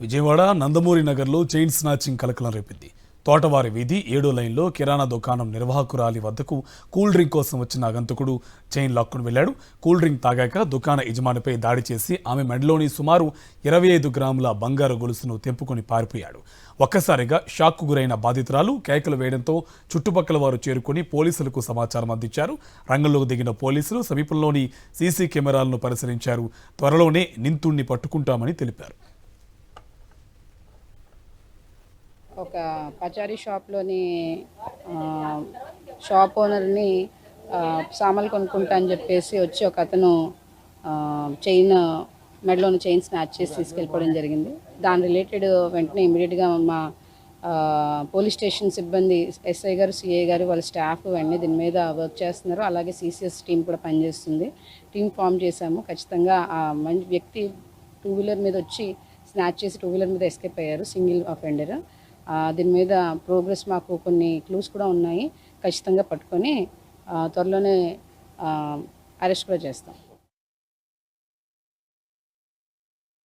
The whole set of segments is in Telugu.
విజయవాడ నందమూరి నగర్లో చైన్ స్నాచింగ్ కలకలం రేపింది. తోటవారి వీధి 7వ లైన్లో కిరాణా దుకాణం నిర్వాహకురాలి వద్దకు కూల్ డ్రింక్ కోసం వచ్చిన ఆగంతకుడు చైన్ లాక్కుని వెళ్లాడు. కూల్ డ్రింక్ తాగాక దుకాణ యజమానిపై దాడి చేసి ఆమె మెడలోని సుమారు 25 గ్రాముల బంగారు గొలుసును తెంపుకొని పారిపోయాడు. ఒక్కసారిగా షాక్కు గురైన బాధితురాలు కేకలు వేయడంతో చుట్టుపక్కల వారు చేరుకుని పోలీసులకు సమాచారం అందించారు. రంగంలోకి దిగిన పోలీసులు సమీపంలోని సీసీ కెమెరాలను పరిశీలించారు. త్వరలోనే నిందితుడిని పట్టుకుంటామని తెలిపారు. ఒక పచారీ షాప్లోని షాప్ ఓనర్ని సామాన్లు కొనుక్కుంటా అని చెప్పేసి వచ్చి ఒక అతను మెడలోని చైన్ స్నాచ్ చేసి తీసుకెళ్ళిపోవడం జరిగింది. దాని రిలేటెడ్ వెంటనే ఇమీడియట్గా మా పోలీస్ స్టేషన్ సిబ్బంది ఎస్ఐ గారు, సిఐ గారు, వాళ్ళ స్టాఫ్ వెంటనే దీని మీద వర్క్ చేస్తున్నారు. అలాగే సిసిఎస్ టీం కూడా పనిచేస్తుంది. టీం ఫామ్ చేశాము. ఖచ్చితంగా ఆ మంచి వ్యక్తి 2 వీలర్ మీద వచ్చి స్నాచ్ చేసి 2 వీలర్ మీద ఎస్కేప్ అయ్యారు. Single offender. దీని మీద ప్రోగ్రెస్ మాకు కొన్ని క్లూస్ కూడా ఉన్నాయి. ఖచ్చితంగా పట్టుకొని త్వరలోనే అరెస్ట్ కూడా చేస్తాం.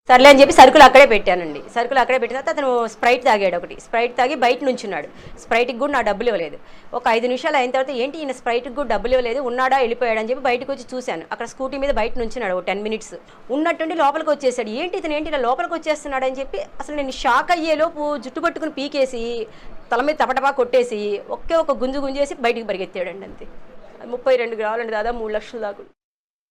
సర్లే అని చెప్పి సరుకులు అక్కడే పెట్టానండి. సరుకులు అక్కడే పెట్టిన తర్వాత అతను స్ప్రైట్ తాగాడు. ఒకటి స్ప్రైట్ తాగి బయట నుంచున్నాడు. స్ప్రైట్కి కూడా నా డబ్బులు ఇవ్వలేదు. ఒక 5 నిమిషాలు అయిన తర్వాత ఏంటి ఈయన స్ప్రైట్కి కూడా డబ్బులు ఇవ్వలేదు, ఉన్నాడా వెళ్ళిపోయాడు అని చెప్పి బయటకు వచ్చి చూశాను. అక్కడ స్కూటీ మీద బయట నుంచున్నాడు. ఒక 10 మినిట్స్ ఉన్నట్టుండి లోపలికి వచ్చేసాడు. ఏంటి ఇతను ఏంటి ఇలా లోపలికి వచ్చేస్తున్నాడు అని చెప్పి అసలు నేను షాక్ అయ్యేలోపు జుట్టు పట్టుకుని పీకేసి తల మీద తపటపా కొట్టేసి ఒక గుంజు గుంజేసి బయటికి పరిగెత్తాడండి. అంతే. 32 గ్రాములండి, దాదాపు 3 లక్షల దాకా.